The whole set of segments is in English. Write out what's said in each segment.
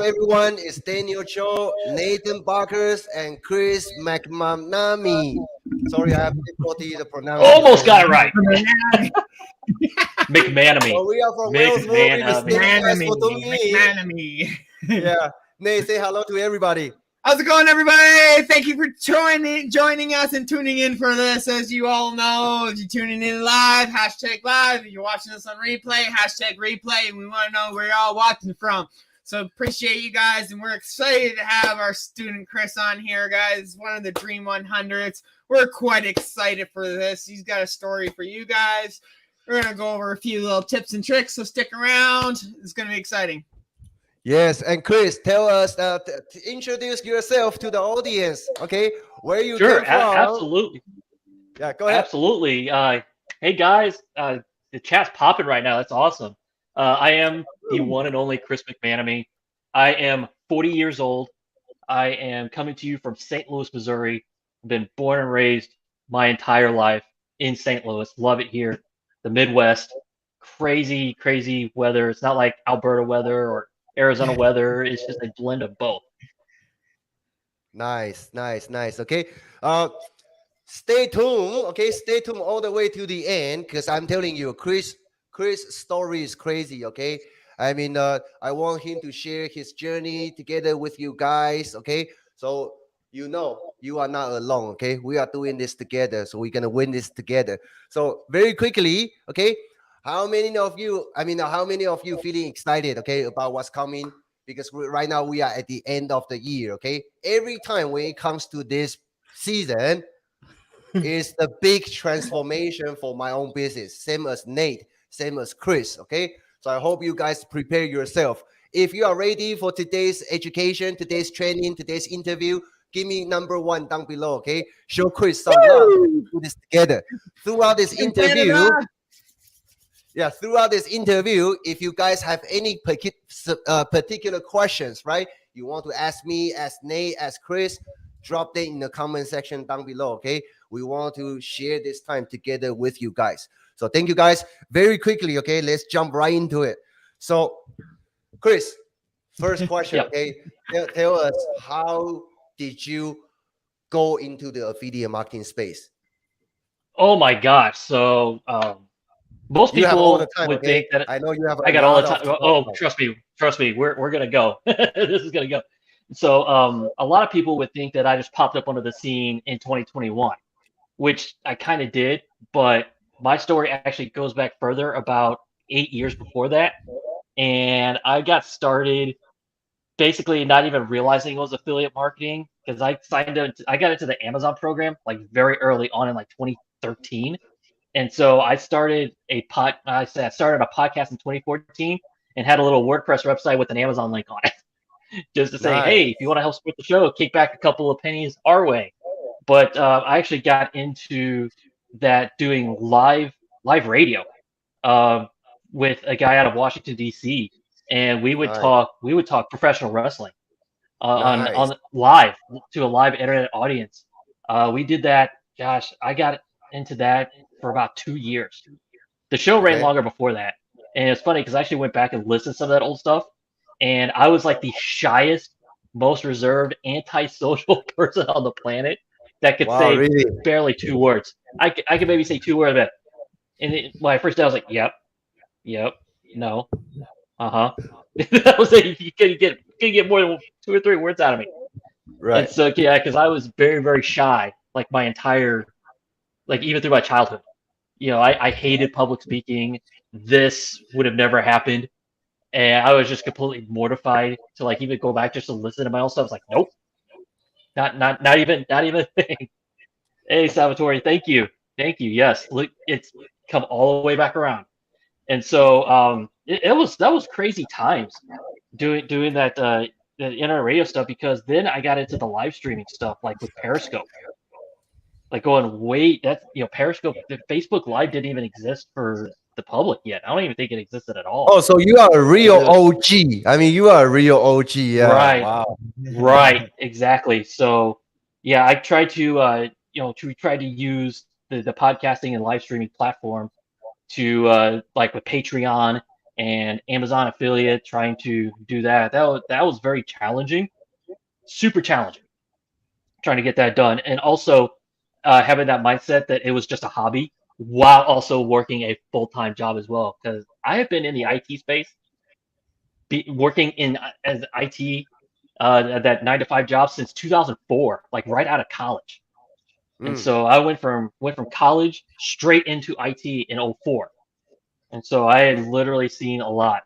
everyone. It's Daniel Cho, Nathan Barkers, and Chris McManamy. Sorry, I have difficulty to pronounce it. Almost So, got it right. McManamy. so we are from Wales. Thank you guys for tuning in. McManamy. Yeah, Nate, say hello to everybody. How's it going, everybody? Thank you for joining us and tuning in for this. As you all know, if you're tuning in live, hashtag live. If you're watching us on replay, hashtag replay. And we want to know where you're all watching from. So appreciate you guys, and we're excited to have our student Chris on here, guys. One of the Dream 100s. We're quite excited for this. He's got a story for you guys. We're going to go over a few little tips and tricks, so stick around. It's going to be exciting. Yes, and Chris, tell us, introduce yourself to the audience, okay? Where you Sure, came from? absolutely. Yeah, go ahead. Absolutely. Hey, guys, the chat's popping right now. That's awesome. I am the one and only Chris McManamy. I am 40 years old. I am coming to you from St. Louis, Missouri. I've been born and raised my entire life in St. Louis. Love it here. The Midwest. Crazy, crazy weather. It's not like Alberta weather or Arizona weather. It's just a blend of both. Nice. Okay. Stay tuned. Okay, stay tuned all the way to the end, because I'm telling you, Chris' story is crazy. Okay. I mean, I want him to share his journey together with you guys. Okay. So you are not alone. Okay. We are doing this together. So we're gonna win this together. So very quickly, okay. How many of you feeling excited, okay, about what's coming? Because right now we are at the end of the year, okay? Every time when it comes to this season, it's the big transformation for my own business. Same as Nate, same as Chris, okay? So I hope you guys prepare yourself. If you are ready for today's education, today's training, today's interview, give me number 1 down below, okay? Show Chris some love. Do this together. Throughout this interview, if you guys have any particular questions, right, you want to ask me, ask Nate, ask Chris, drop them in the comment section down below, okay? We want to share this time together with you guys. So thank you guys. Very quickly, okay, let's jump right into it. So, Chris, first question, okay? Tell us, how did you go into the affiliate marketing space? Oh, my gosh. So, most people would think that I know you have. I got all the time. Oh, trust me. We're gonna go. This is gonna go. So, a lot of people would think that I just popped up onto the scene in 2021, which I kind of did. But my story actually goes back further, about 8 years before that, and I got started basically not even realizing it was affiliate marketing, because I got into the Amazon program like very early on in like 2013. And so I started a podcast in 2014 and had a little WordPress website with an Amazon link on it, just to say, hey, if you want to help support the show, kick back a couple of pennies our way. But I actually got into that doing live radio with a guy out of Washington D.C. and we would talk professional wrestling on live to a live internet audience. We did that. Gosh, I got into that for about 2 years. The show ran longer before that. And it's funny because I actually went back and listened to some of that old stuff. And I was like the shyest, most reserved, antisocial person on the planet that could say barely 2 words. I could maybe say 2 words of it. And when I first did, I was like, yep, no, uh-huh. That was like, you couldn't get more than 2 or 3 words out of me. Right. And so, yeah, because I was very, very shy, like my entire, like even through my childhood. I hated public speaking. This would have never happened. And I was just completely mortified to like even go back just to listen to my own stuff. I was like, nope. Not even a thing. Hey, Salvatore, thank you. Yes. Look, it's come all the way back around. And so that was crazy times doing that the internet radio stuff, because then I got into the live streaming stuff, like with Periscope. Like going, Periscope, the Facebook Live didn't even exist for the public yet. I don't even think it existed at all. Oh, so you are a real OG. I mean, you are a real OG. Yeah. Right. Wow. Right. Exactly. So, yeah, I tried to, try to use the podcasting and live streaming platform to, like with Patreon and Amazon affiliate, trying to do that. That was very challenging, super challenging, trying to get that done, and also having that mindset that it was just a hobby while also working a full-time job as well. Because I have been in the IT space, working in as IT, that 9 to 5 job since 2004, like right out of college. And so I went from college straight into IT in '04. And so I had literally seen a lot.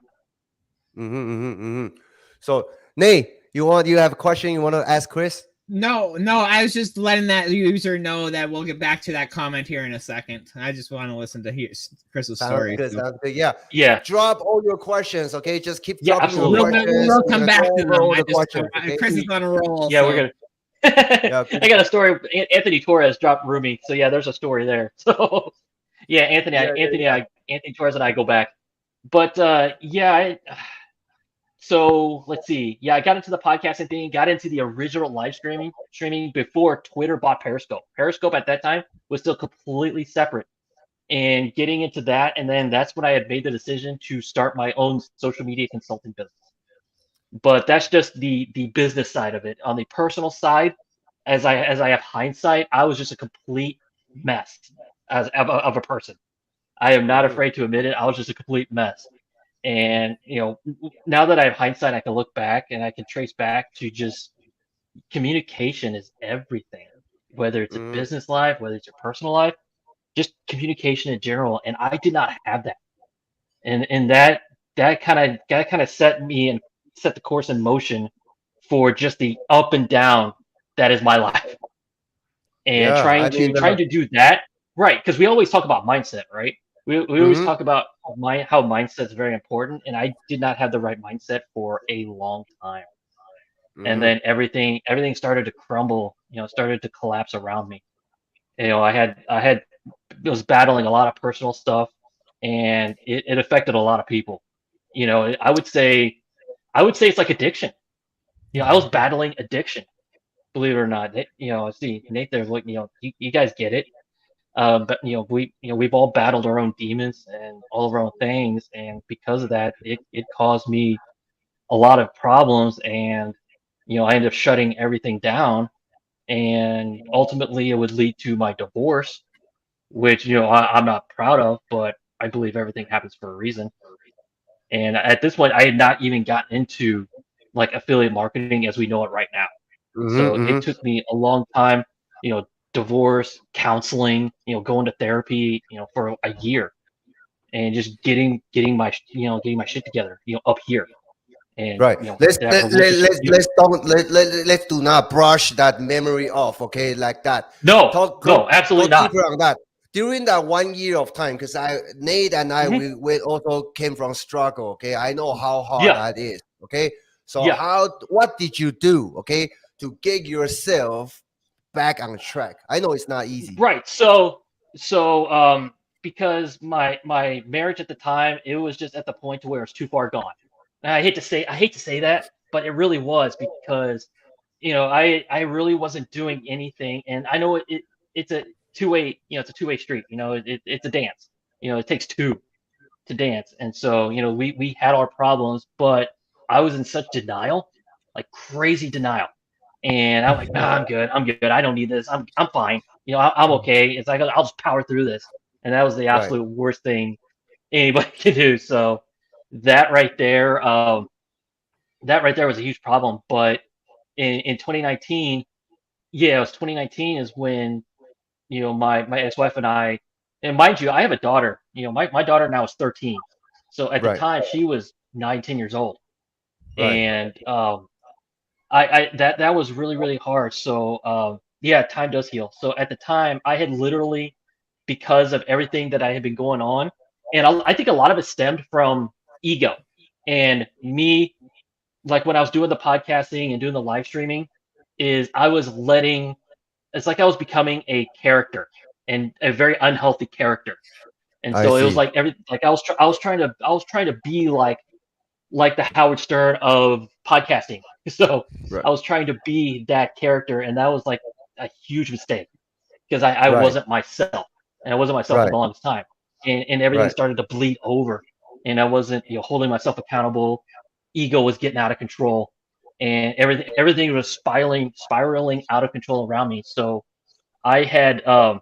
So, Nate, you have a question you want to ask Chris? No, I was just letting that user know that we'll get back to that comment here in a second. I just want to listen to Chris's story. Sounds good. Yeah. Yeah. Drop all your questions, okay? Just keep Yeah, dropping your absolutely. questions. We'll come back to them. The questions, okay? Chris is on a roll. Yeah, so. we're gonna. I got a story. Anthony Torres dropped Rumi, so yeah, there's a story there. So yeah, Anthony Torres and I go back, but so let's see. Yeah, I got into the podcasting thing, got into the original live streaming before Twitter bought Periscope. Periscope at that time was still completely separate, and getting into that, and then that's when I had made the decision to start my own social media consulting business. But that's just the business side of it. On the personal side, as I have hindsight, I was just a complete mess of a person. I am not afraid to admit it. I was just a complete mess. And now that I have hindsight, I can look back and I can trace back to just communication is everything. Whether it's a business life, whether it's your personal life, just communication in general. And I did not have that. And that kind of set the course in motion for just the up and down that is my life. And trying to do that right, because we always talk about mindset, right? We always talk about how mindset is very important, and I did not have the right mindset for a long time. And then everything started to crumble, started to collapse around me. I was battling a lot of personal stuff, and it affected a lot of people. I would say it's like addiction. I was battling addiction, believe it or not. See, Nate, there's like, you guys get it. But we've all battled our own demons and all of our own things, and because of that, it caused me a lot of problems, and I ended up shutting everything down, and ultimately it would lead to my divorce, which I'm not proud of, but I believe everything happens for a reason. And at this point, I had not even gotten into like affiliate marketing as we know it right now. So it took me a long time, divorce, counseling, going to therapy, for a year, and just getting my shit together, up here. And right. Let's do not brush that memory off, okay? Like that. No, absolutely not. Deeper on that. During that 1 year of time, because Nate and I, we also came from struggle, okay? I know how hard that is, okay? So what did you do, okay, to get yourself back on track? I know it's not easy. Right. So because my marriage at the time, it was just at the point to where it's too far gone. And I hate to say that, but it really was, because I really wasn't doing anything, and I know it's a two-way street. It's a dance. It takes two to dance, and so we had our problems, but I was in such denial, like crazy denial. And I'm like, nah, I'm good. I don't need this. I'm fine. I'm okay. It's like, I'll just power through this. And that was the absolute worst thing anybody can do. So that right there was a huge problem. But in 2019, it was 2019 is when, my ex-wife and I, and mind you, I have a daughter. My daughter now is 13. So at the time she was 9-10 years old. And that was really, really hard. So time does heal. So at the time, I had literally, because of everything that I had been going on, and I think a lot of it stemmed from ego and me. Like when I was doing the podcasting and doing the live streaming, it's like I was becoming a character, and a very unhealthy character. And so it was like I was trying to be like the Howard Stern of podcasting. So I was trying to be that character, and that was like a huge mistake, because I wasn't myself, and I wasn't myself for the longest time, and everything started to bleed over. and I wasn't, holding myself accountable. Ego was getting out of control, and everything was spiraling out of control around me. So I had I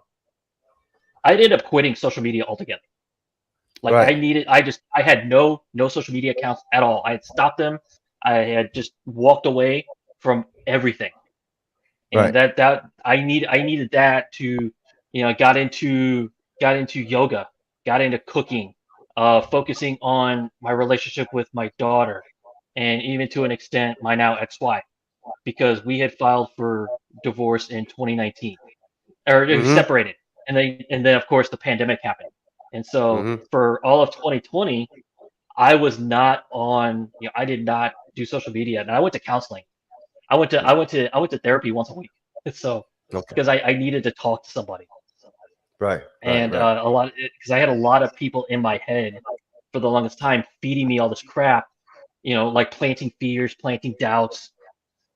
ended up quitting social media altogether. Like Right. I had no social media accounts at all. I had stopped them. I had just walked away from everything. And Right. that I needed that to, got into yoga, got into cooking, focusing on my relationship with my daughter, and even to an extent my now ex-wife, because we had filed for divorce in 2019, or Mm-hmm. separated, and then of course the pandemic happened, and so Mm-hmm. for all of 2020 I was not on, I did not do social media, and I went to counseling. I went to therapy once a week. So Okay. because I needed to talk to somebody, Right. Right. and Right. a lot, because I had a lot of people in my head for the longest time feeding me all this crap, like planting fears, planting doubts,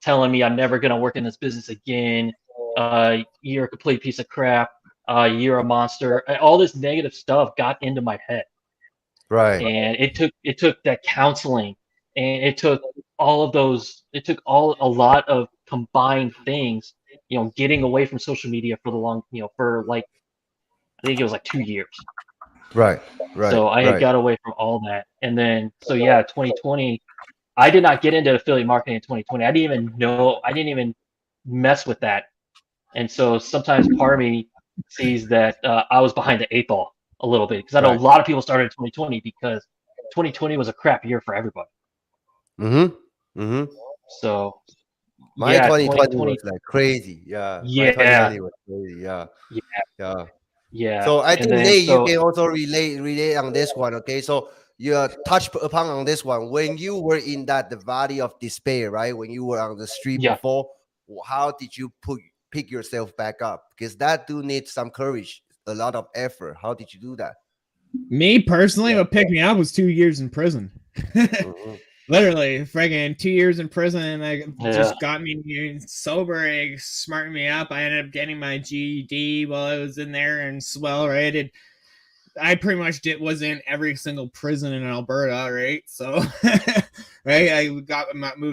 telling me I'm never gonna work in this business again. You're a complete piece of crap. You're a monster. All this negative stuff got into my head, Right. and it took that counseling, and it took all of those. It took a lot of combined things. Getting away from social media for the long, for like, I think it was like 2 years. Right. Right. So I had Right. got away from all that, and then so yeah, 2020. I did not get into affiliate marketing in 2020. I didn't even know. I didn't even mess with that. And so sometimes part of me sees that I was behind the eight ball a little bit, because I know a Right. lot of people started in 2020 because 2020 was a crap year for everybody. Mm-hmm. Mm-hmm. So My yeah, 2020 was 2020. like crazy. Yeah. My Yeah, 2020 was crazy. Yeah. yeah, Yeah. yeah. So I And think then Nate, you so can also relate on this one. Okay. So you touch upon on this one when you were in the valley of despair, right? When you were on the street yeah. before, how did you pick yourself back up? Because that do need some courage, a lot of effort. How did you do that? Me personally, Yeah. what picked me up was 2 years in prison. Mm-hmm. Literally, friggin' 2 years in prison. I Yeah. just got me sober. It smartened me up. I ended up getting my GED while I was in there, and swell, right? I pretty much was in every single prison in Alberta, right? So, right, I moved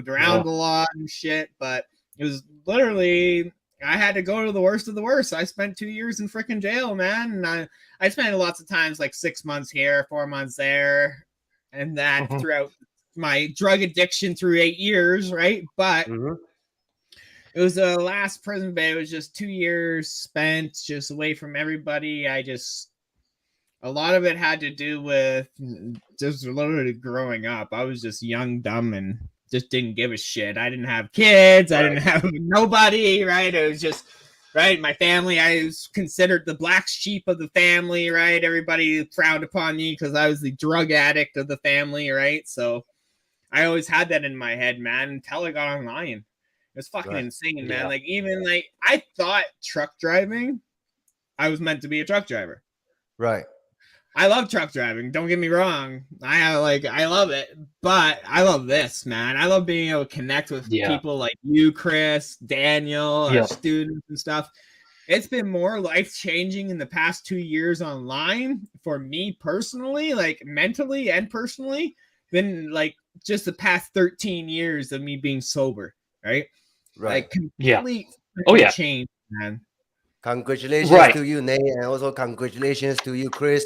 Yeah. around a lot and shit, but it was literally, I had to go to the worst of the worst. I spent 2 years in freaking jail, man, and I spent lots of times, like 6 months here, 4 months there, and that Hmm. throughout my drug addiction through 8 years, right? But Mm-hmm. it was the last prison bit. It was just 2 years spent just away from everybody. A lot of it had to do with just literally growing up. I was just young, dumb, and just didn't give a shit. I didn't have kids. I didn't have nobody, right? It was just, right, my family. I was considered the black sheep of the family, right? Everybody frowned upon me because I was the drug addict of the family, right? So I always had that in my head, man, until I got online. It was fucking Right. insane, man. Yeah. Like, even like, I thought truck driving, I was meant to be a truck driver. Right. I love truck driving. Don't get me wrong. I love it, but I love this, man. I love being able to connect with Yeah. people like you, Chris, Daniel, our Yeah. students and stuff. It's been more life changing in the past 2 years online for me personally, like mentally and personally, than like just the past 13 years of me being sober, right? Right. Like, Yeah. complete Oh yeah. change, man. Congratulations Right. to you, Nate, and also congratulations to you, Chris.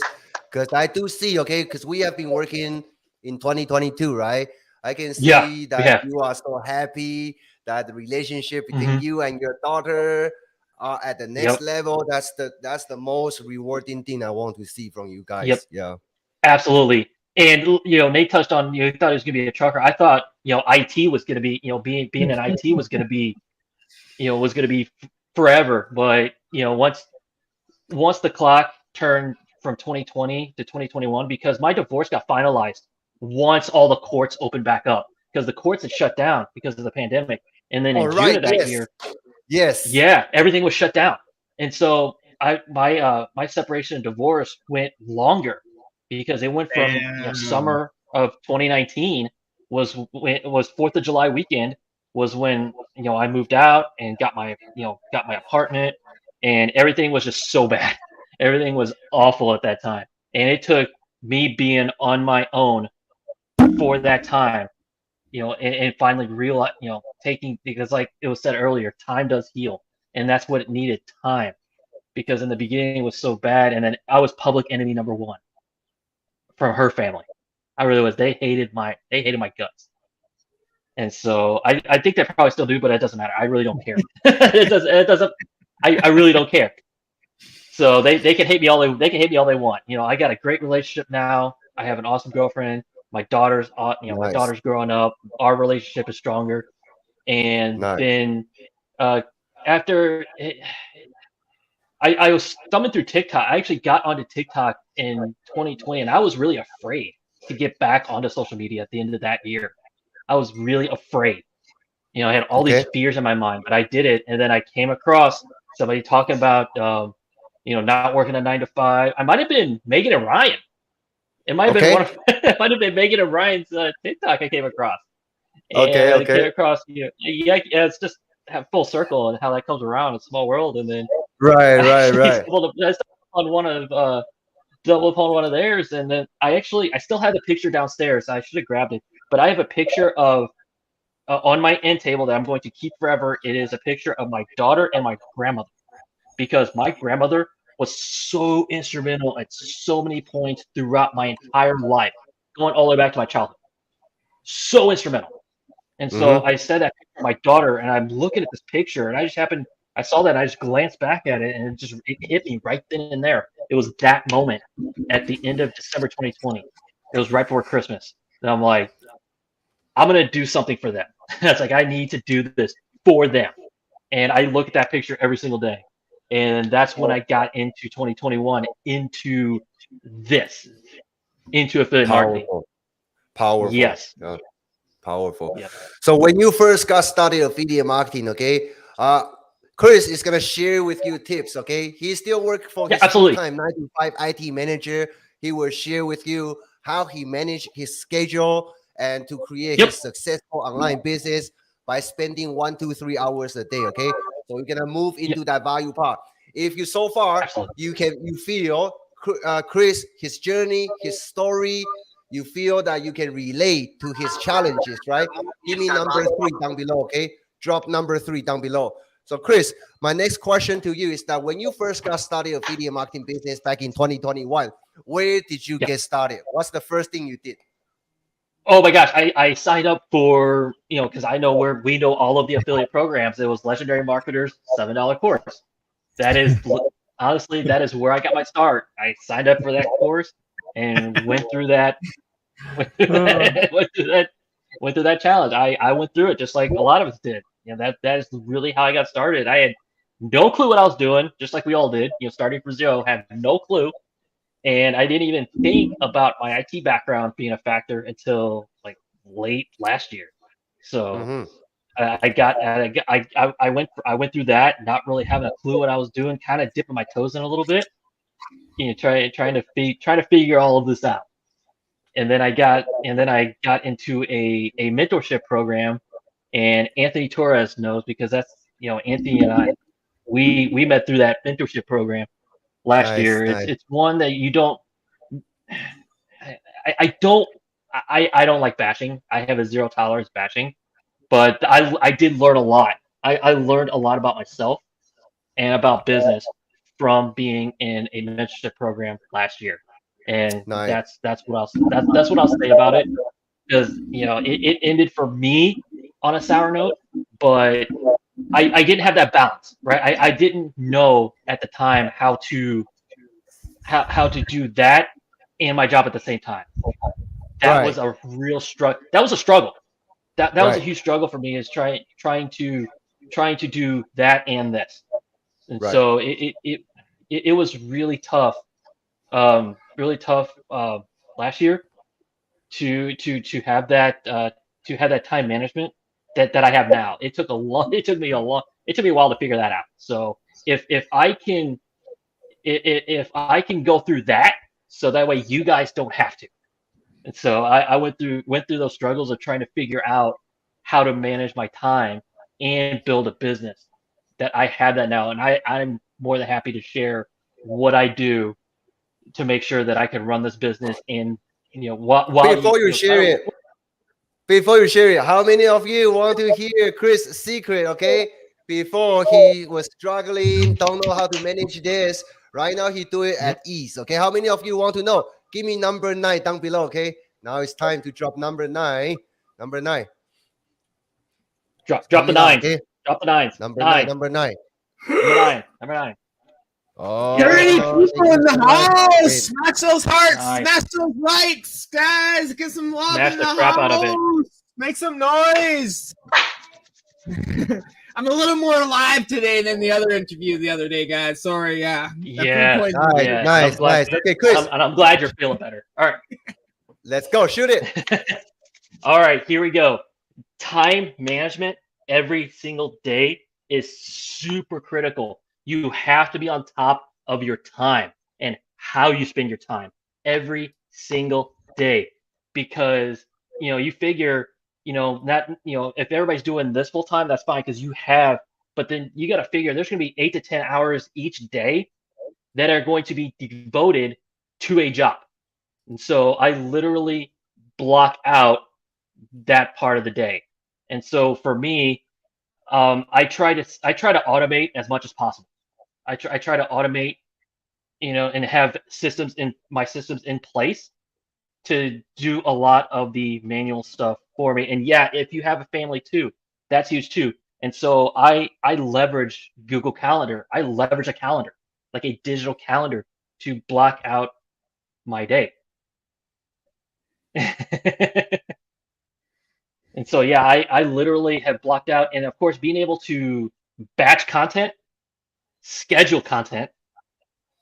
Because I do see, okay, because we have been working in 2022, right? I can Yeah. see We that have. you are so happy that the relationship between Hmm. you and your daughter are at the next Yep. level. That's the most rewarding thing I want to see from you Yep. guys. Yeah. Absolutely. And Nate touched on, he thought he was going to be a trucker. I thought, IT was going to be, being an IT was going to be, forever. But once the clock turned from 2020 to 2021, because my divorce got finalized once all the courts opened back up, because the courts had shut down because of the pandemic. And then All in June right. of that Yes. year, Yes. yeah, everything was shut down. And so my separation and divorce went longer, because it went from, Damn. summer of 2019 was 4th of July weekend, was when, I moved out and got my apartment, and everything was just so bad. Everything was awful at that time. And it took me being on my own for that time, and finally realize, taking, because like it was said earlier, time does heal, and that's what it needed, time, because in the beginning it was so bad, and then I was public enemy number one from her family. I really was. They hated my guts, and so I think they probably still do, but it doesn't matter. I really don't care. It doesn't. I really don't care. So they can hate me all they want. I got a great relationship now. I have an awesome girlfriend. My daughter's my Nice. daughter's growing up. Our relationship is stronger. And Nice. then after I was thumbing through TikTok. I actually got onto TikTok in 2020, and I was really afraid to get back onto social media at the end of that year. I was really afraid. I had all these Okay. fears in my mind, but I did it, and then I came across somebody talking about not working a 9 to 5. I might have been Megan and Ryan. It might have been Okay. one of it might have been Megan and Ryan's TikTok I came across. Okay, And I okay. came across it's just have full circle and how that comes around. It's a small world, and then Right, I right, actually right. stumbled on one of double upon one of theirs, and then I still have the picture downstairs. I should have grabbed it, but I have a picture of on my end table that I'm going to keep forever. It is a picture of my daughter and my grandmother, because my grandmother was so instrumental at so many points throughout my entire life, going all the way back to my childhood. So instrumental. And so I said that to my daughter, and I'm looking at this picture, and I saw that, and I just glanced back at it, and it hit me right then and there. It was that moment at the end of December 2020. It was right before Christmas. And I'm like, I'm going to do something for them. It's like, I need to do this for them. And I look at that picture every single day. And that's when I got into 2021, into affiliate marketing. Powerful. Powerful. Yes. Yeah, powerful. Yep. So when you first got started affiliate marketing, okay, Chris is gonna share with you tips. Okay, he still work for his absolutely. full-time 9 to 5 IT manager. He will share with you how he managed his schedule and to create his successful online business by spending 1 to 3 hours a day. Okay, so we're gonna move into that value part. If you so far Absolutely. you feel Chris, his journey, his story, you feel that you can relate to his challenges, right? Give me number 3 down below, okay? Drop number 3 down below. So Chris, my next question to you is that when you first got started affiliate marketing business back in 2021, where did you get started? What's the first thing you did? Oh my gosh, I signed up for, because I know we know all of the affiliate programs. It was Legendary Marketers $7 course. That is honestly, that is where I got my start. I signed up for that course and went through that went through that challenge. I went through it just like a lot of us did. That is really how I got started. I had no clue what I was doing, just like we all did. Starting from zero, had no clue. And I didn't even think about my IT background being a factor until like late last year. So I went through that, not really having a clue what I was doing, kind of dipping my toes in a little bit, trying to figure all of this out. And then I got into a mentorship program, and Anthony Torres knows, because that's Anthony and I, we met through that mentorship program last year. Nice. It's one that you don't. I don't like bashing. I have a zero tolerance bashing, but I did learn a lot. I learned a lot about myself and about business from being in a mentorship program last year. And Nice. that's what I'll say about it, because it ended for me on a sour note, but I didn't have that balance, right? I didn't know at the time how to do that and my job at the same time. That was a real struggle. That was a struggle. That was a huge struggle for me, is trying to do that and this. And so it was really tough. Last year to have that time management that I have now. It took me a while to figure that out. So if I can go through that, so that way you guys don't have to. And so I went through those struggles of trying to figure out how to manage my time and build a business, that I have that now. And I'm more than happy to share what I do to make sure that I can run this business in, while Before you share it, how many of you want to hear Chris' secret? Okay, before he was struggling, don't know how to manage this. Right now, he do it at ease. Okay, how many of you want to know? Give me number 9 down below. Okay, now it's time to drop number 9. Number 9. Drop the 9. Okay? Drop the 9s. Number 9. Number 9. Number 9. Oh, 30 people in the house. Great. Smash those hearts. Nice. Smash those likes, guys. Get some love Smash in the the crap house. out of it. Make some noise. I'm a little more live today than the other interview the other day, guys. Sorry, yeah. Nice. Okay, Chris. I'm glad you're feeling better. All right. Let's go. Shoot it. All right, here we go. Time management every single day is super critical. You have to be on top of your time and how you spend your time every single day, because you figure if everybody's doing this full time, that's fine because you have, but then you got to figure there's going to be 8 to 10 hours each day that are going to be devoted to a job. And so I literally block out that part of the day. And so for me, I try to automate as much as possible. I try to automate, and have my systems in place to do a lot of the manual stuff for me. And yeah, if you have a family too, that's huge too. And so I leverage Google Calendar. I leverage a calendar, like a digital calendar, to block out my day. And so yeah, I literally have blocked out, and of course being able to batch content, schedule content,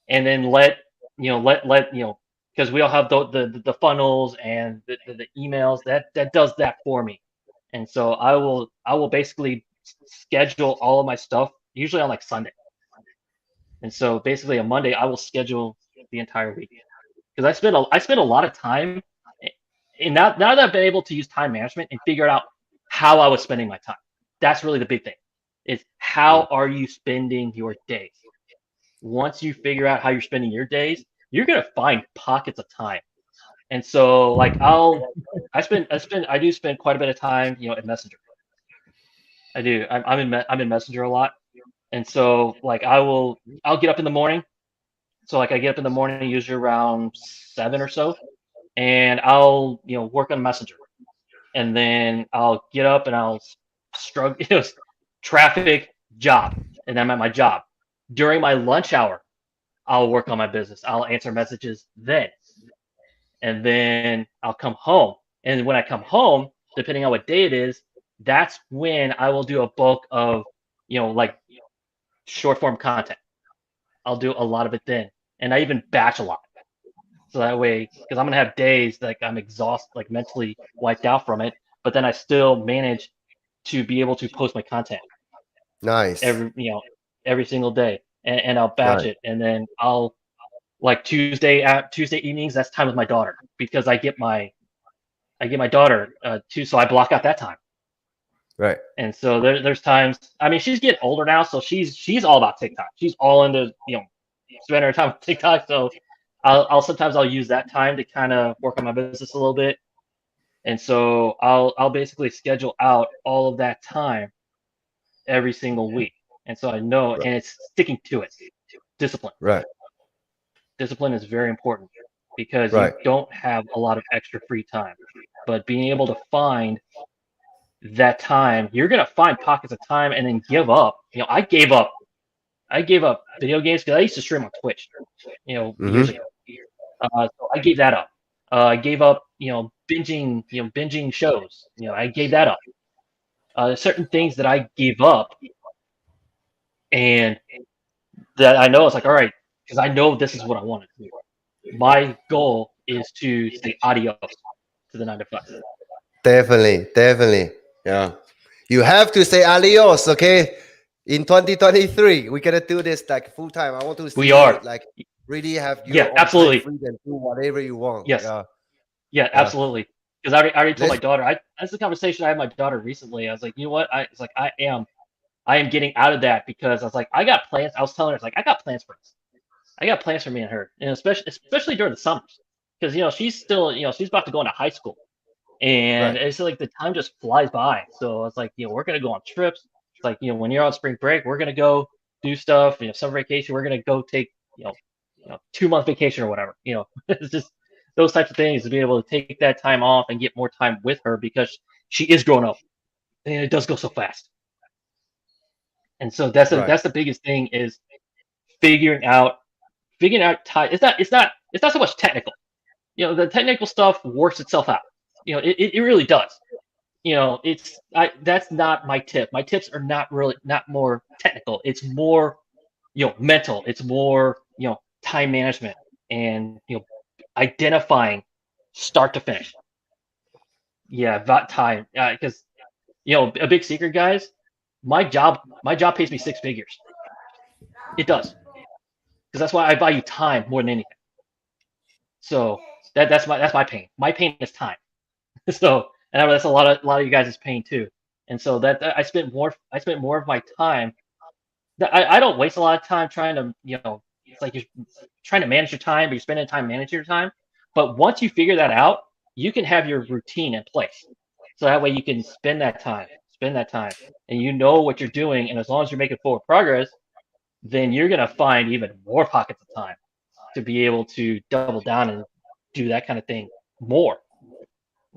and then let because we all have the funnels and the emails that does that for me. And so I will basically schedule all of my stuff usually on like Sunday. And so basically on Monday I will schedule the entire week, because I spend a lot of time. And now that I've been able to use time management and figure out how I was spending my time, that's really the big thing, is how are you spending your days? Once you figure out how you're spending your days, you're going to find pockets of time. And so like I do spend quite a bit of time, in Messenger. I do. I'm in Messenger a lot. And so like I'll get up in the morning. So like I get up in the morning usually around 7 or so, and I'll work on Messenger, and then I'll get up and I'll struggle, traffic, job, and I'm at my job. During my lunch hour, I'll work on my business. I'll answer messages then, and then I'll come home. And when I come home, depending on what day it is, that's when I will do a bulk of like short form content. I'll do a lot of it then, and I even batch a lot. So that way, because I'm gonna have days like I'm exhausted, like mentally wiped out from it, but then I still manage to be able to post my content. Nice. Every single day, and I'll batch it, and then I'll like Tuesday evenings. That's time with my daughter, because I get my daughter too, so I block out that time. Right. And so there's times. I mean, she's getting older now, so she's all about TikTok. She's all into spending her time on TikTok. So I'll sometimes use that time to kind of work on my business a little bit. And so I'll basically schedule out all of that time every single week. And so I know, and it's sticking to it. Discipline. Right. Discipline is very important, because you don't have a lot of extra free time. But being able to find that time, you're gonna find pockets of time, and then give up. I gave up video games because I used to stream on Twitch, years ago. So I gave that up. I gave up, binging shows. I gave that up. Certain things that I gave up, and that I know it's like, all right, because I know this is what I want to do. My goal is to say adios to the 9 to 5. Definitely. Yeah. You have to say adios, okay? In 2023, we're gonna do this like full time. I want to see like really have your own absolutely freedom, do whatever you want. Yes. Yeah, absolutely. Because I already told my daughter. That's the conversation I had with my daughter recently. I was like, you know what? I am getting out of that, because I was like, I got plans. I was telling her, I got plans for us. I got plans for me and her, and especially during the summers, because she's still she's about to go into high school, and Right. it's like the time just flies by. So it's like we're gonna go on trips. It's like when you're on spring break, we're gonna go do stuff. Summer vacation, we're gonna go take 2-month vacation or whatever. It's just those types of things to be able to take that time off and get more time with her because she is growing up, and it does go so fast. And so that's Right. the biggest thing is figuring out time. It's not so much technical. The technical stuff works itself out. It really does. That's not my tip. My tips are not more technical. It's more mental. It's more time management and identifying start to finish. Yeah, that time because a big secret, guys. My job pays me 6 figures. It does, because that's why I value time more than anything. So that's my pain. My pain is time. So, and I know that's a lot of you guys' pain too. And so that I spent more of my time. I don't waste a lot of time trying to it's like you're trying to manage your time, but you're spending time managing your time. But once you figure that out, you can have your routine in place. So that way you can spend that time, and you know what you're doing. And as long as you're making forward progress, then you're gonna find even more pockets of time to be able to double down and do that kind of thing more.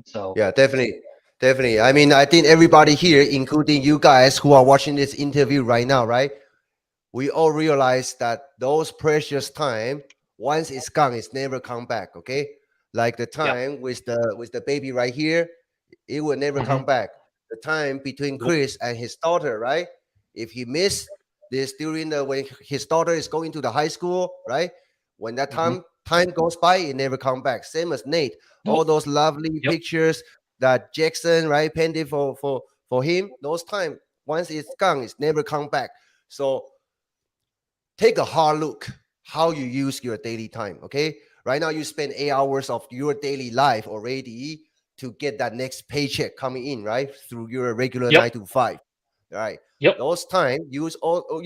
So Yeah, definitely. I mean, I think everybody here, including you guys who are watching this interview right now, right? We all realize that those precious time, once it's gone, it's never come back. Okay, like the time with the baby right here, it will never come back. The time between Chris and his daughter, right? If he missed this during when his daughter is going to the high school, right? When that time goes by, it never come back. Same as Nate. All those lovely pictures that Jackson, right, painted for him. Those time, once it's gone, it's never come back. So take a hard look how you use your daily time. Okay, right now you spend 8 hours of your daily life already to get that next paycheck coming in, right, through your regular 9 to 5. Right. Those time you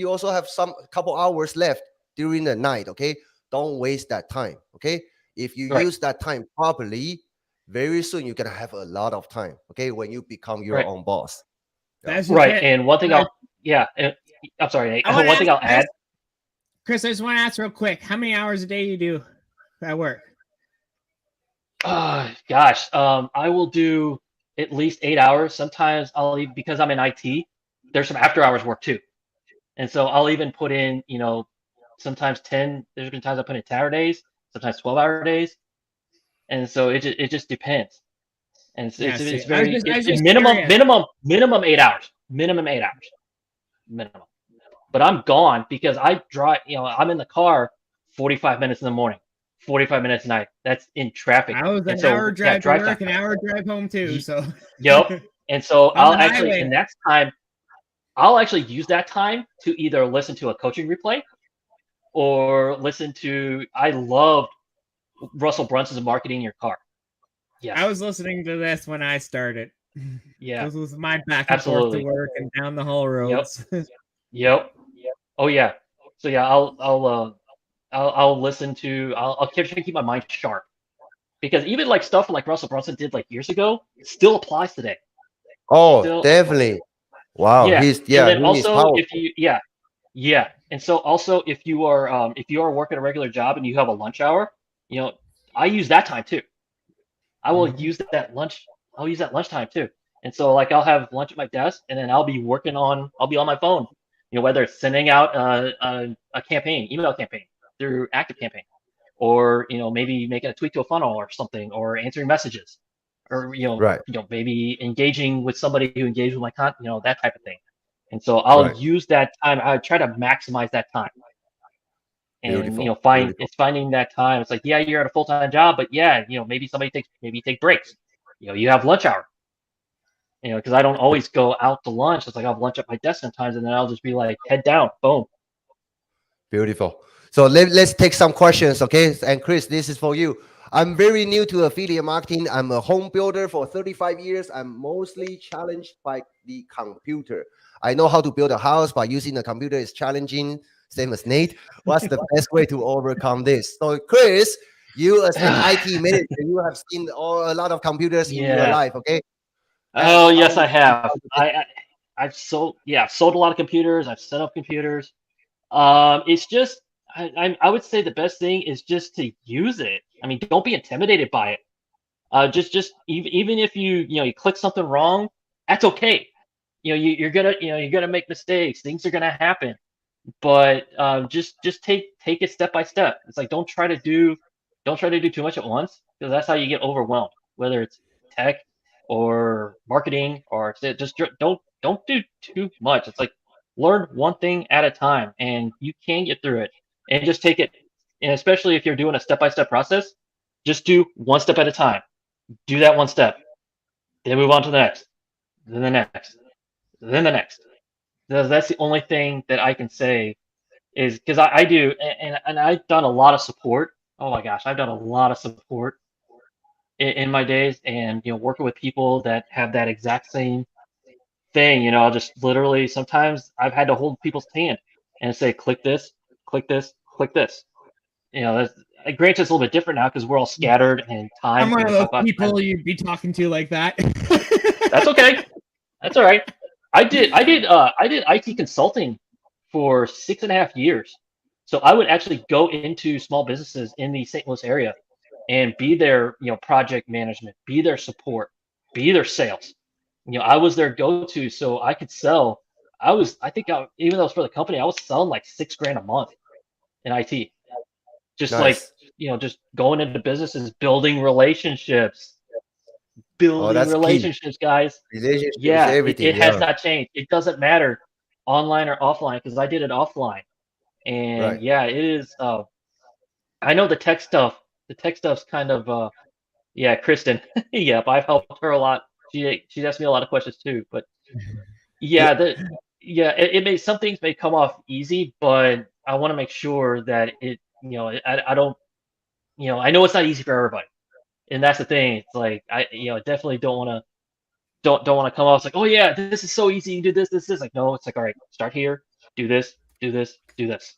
also have some couple hours left during the night. Okay, don't waste that time. Okay, if you use that time properly, very soon you're gonna have a lot of time. Okay, when you become your own boss. That's right. And one thing I'm sorry, Nate. One thing I'll add. Chris, I just want to ask real quick, how many hours a day you do at work? Gosh, I will do at least 8 hours. Sometimes I'll even, because I'm in IT, there's some after hours work too. And so I'll even put in, sometimes 10, there's been times I put in 10-hour days, sometimes 12-hour days. And so it just depends. And it's very minimum 8 hours. Minimum 8 hours. Minimum. But I'm gone because I drive, I'm in the car 45 minutes in the morning, 45 minutes at night. That's in traffic. I was an hour drive to work, an hour drive home too. So Yep. And so I'll actually, in next time, I'll actually use that time to either listen to a coaching replay or listen to, I loved Russell Brunson's Marketing Your Car. Yes. I was listening to this when I started. Yeah. This was my back and forth to work and down the whole roads. Yep. Oh yeah. So yeah, I'll listen to. I'll keep my mind sharp, because even like stuff like Russell Brunson did like years ago still applies today. Oh, definitely. Wow. Yeah. And then also if you and so also if you are working a regular job and you have a lunch hour, I use that time too. I will use that lunch. I'll use that lunchtime too. And so like I'll have lunch at my desk and then I'll be on my phone. Whether it's sending out a campaign, email campaign through ActiveCampaign, or maybe making a tweak to a funnel or something, or answering messages, or maybe engaging with somebody who engaged with my content, that type of thing. And so I'll use that time. I try to maximize that time. And Beautiful. It's finding that time. It's like, yeah, you're at a full-time job, but yeah, maybe you take breaks. You have lunch hour. Because I don't always go out to lunch. It's like I'll have lunch at my desk sometimes, and then I'll just be like, head down, boom. Beautiful. So let's take some questions, okay? And Chris, this is for you. I'm very new to affiliate marketing. I'm a home builder for 35 years. I'm mostly challenged by the computer. I know how to build a house, but using the computer is challenging. same as Nate. What's the best way to overcome this? So, Chris, you as an IT manager, you have seen a lot of computers in your life, okay? Oh, yes, I have. I've sold a lot of computers. I've set up computers. It's just I would say the best thing is just to use it. I mean, don't be intimidated by it. Just even if you click something wrong, that's okay. You're gonna make mistakes. Things are gonna happen. But just take it step by step. It's like don't try to do too much at once, because that's how you get overwhelmed. Whether it's tech or marketing or just don't do too much. It's like learn one thing at a time, and you can get through it. And just take it. And especially if you're doing a step by step process, just do one step at a time. Do that one step, then move on to the next, then the next, then the next. That's the only thing that I can say is because I do, and I've done a lot of support. Oh my gosh, I've done a lot of support in my days, and working with people that have that exact same thing. I'll just literally sometimes I've had to hold people's hand and say, click this, click this, click this. That's, granted, it's a little bit different now because we're all scattered and time. I'm one of those people you'd be talking to like that. That's okay. That's all right. I did IT consulting for 6.5 years. So I would actually go into small businesses in the St. Louis area and be their, project management, be their support, be their sales. I was their go-to, so I could sell. Even though it was for the company, I was selling like $6,000 a month in IT. Just Nice. just going into businesses, building relationships. Relationships, guys. Relationships, Yeah, everything. it has not changed. It doesn't matter online or offline, because I did it offline. And Right. yeah, it is. I know the tech stuff. The tech stuff's kind of Kristen. Yep, I've helped her a lot. She's asked me a lot of questions too. But it may, some things may come off easy, but I want to make sure that it. I don't. I know it's not easy for everybody, and that's the thing. It's like I definitely don't want to come off like, oh yeah, this is so easy. You do this. Like, no, it's like, all right, start here, do this, do this, do this.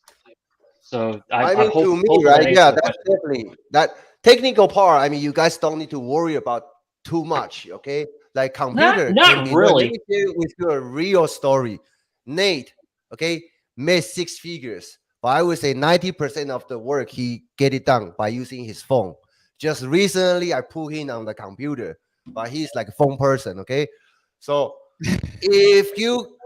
So I mean, to me, right? Yeah, that's definitely that technical part. I mean, you guys don't need to worry about too much, okay? Like computer. Not really. Let me share with you a real story. Nate, okay, made 6 figures, but I would say 90% of the work he get it done by using his phone. Just recently, I put him on the computer, but he's like a phone person, okay? So if you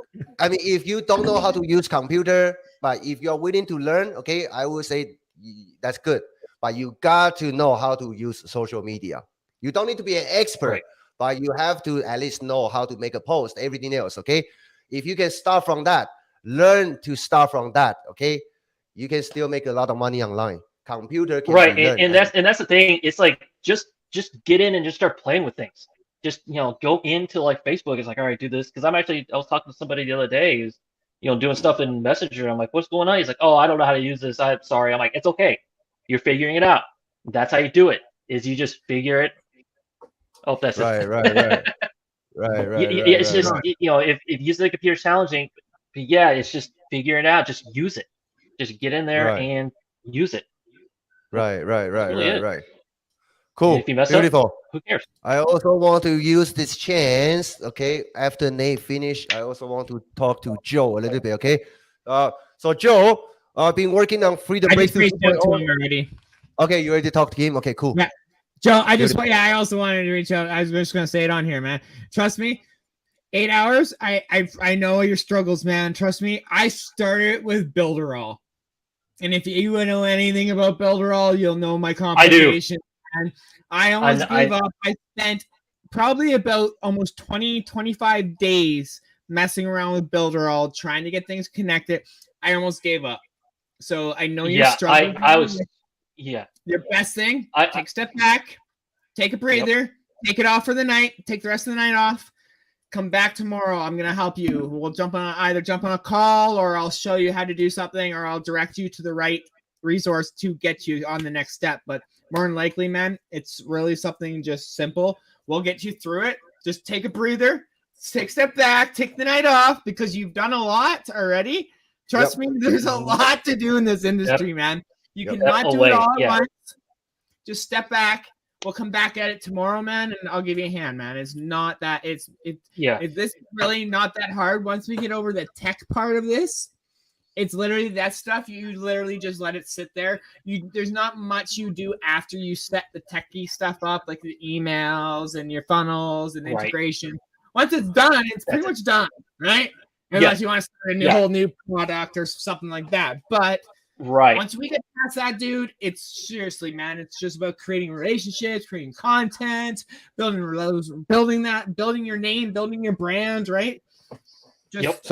don't know how to use computer, but if you're willing to learn, okay, I would say that's good. But you got to know how to use social media. You don't need to be an expert, right, but you have to at least know how to make a post, everything else, okay? If you can start from that, learn to start from that, okay? You can still make a lot of money online. Computer can right, be learned. And that's the thing. It's like just get in and just start playing with things. Just go into like Facebook. It's like, all right, do this, because I was talking to somebody the other day who's doing stuff in Messenger. I'm like, what's going on? He's like, oh, I don't know how to use this. I'm sorry. I'm like, it's okay. You're figuring it out. That's how you do it. Is you just figure it. Oh, that's right. It's just if using the computer is challenging, but yeah, it's just figuring it out. Just use it. Just get in there and use it. Right. Cool. If you mess Beautiful. up, who cares? I also want to use this chance, okay? After Nate finish, I also want to talk to Joe a little bit, okay? So Joe, I've been working on Freedom Breakthrough 2.0 already. Okay, you already talked to him? Okay, cool. Yeah. Joe, I also wanted to reach out. I was just gonna say it on here, man. Trust me, 8 hours. I know your struggles, man. Trust me. I started with Builderall, and if you know anything about Builderall, you'll know my complications. And I almost gave up. I spent probably about almost 25 days messing around with Builderall, trying to get things connected. I almost gave up. So I know you're struggling. Your best thing, take a step back, take a breather, take it off for the night, take the rest of the night off, come back tomorrow. I'm going to help you. We'll jump on a call, or I'll show you how to do something, or I'll direct you to the right resource to get you on the next step. But more than likely, man, it's really something just simple. We'll get you through it. Just take a breather, take a step back, take the night off, because you've done a lot already. Trust me, there's a lot to do in this industry, man. You cannot do it all at once. Just step back. We'll come back at it tomorrow, man, and I'll give you a hand, man. It's not that it's this really not that hard. Once we get over the tech part of this, it's literally that stuff. You literally just let it sit there. There's not much you do after you set the techie stuff up, like the emails and your funnels and integration. Once it's done, it's pretty much done, right? Unless you want to start a whole new product or something like that. But once we get past that, dude, it's seriously, man, it's just about creating relationships, creating content, building your name, building your brand, right? Just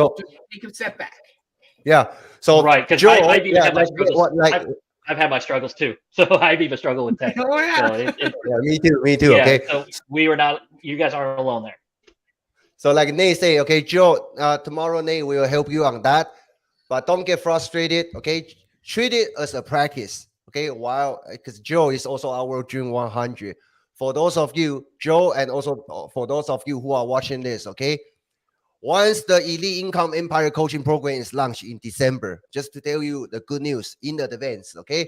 take a step back. Yeah. So because I've even had my struggles. I've had my struggles too. So I've even struggled with tech. Oh yeah. So me too. Yeah, okay. So you guys aren't alone there. So like Nate say, okay, Joe, tomorrow Nate will help you on that, but don't get frustrated. Okay. Treat it as a practice, okay? Because Joe is also our June 100. For those of you, Joe, and also for those of you who are watching this, okay? Once the Elite Income Empire Coaching Program is launched in December, just to tell you the good news in advance, okay?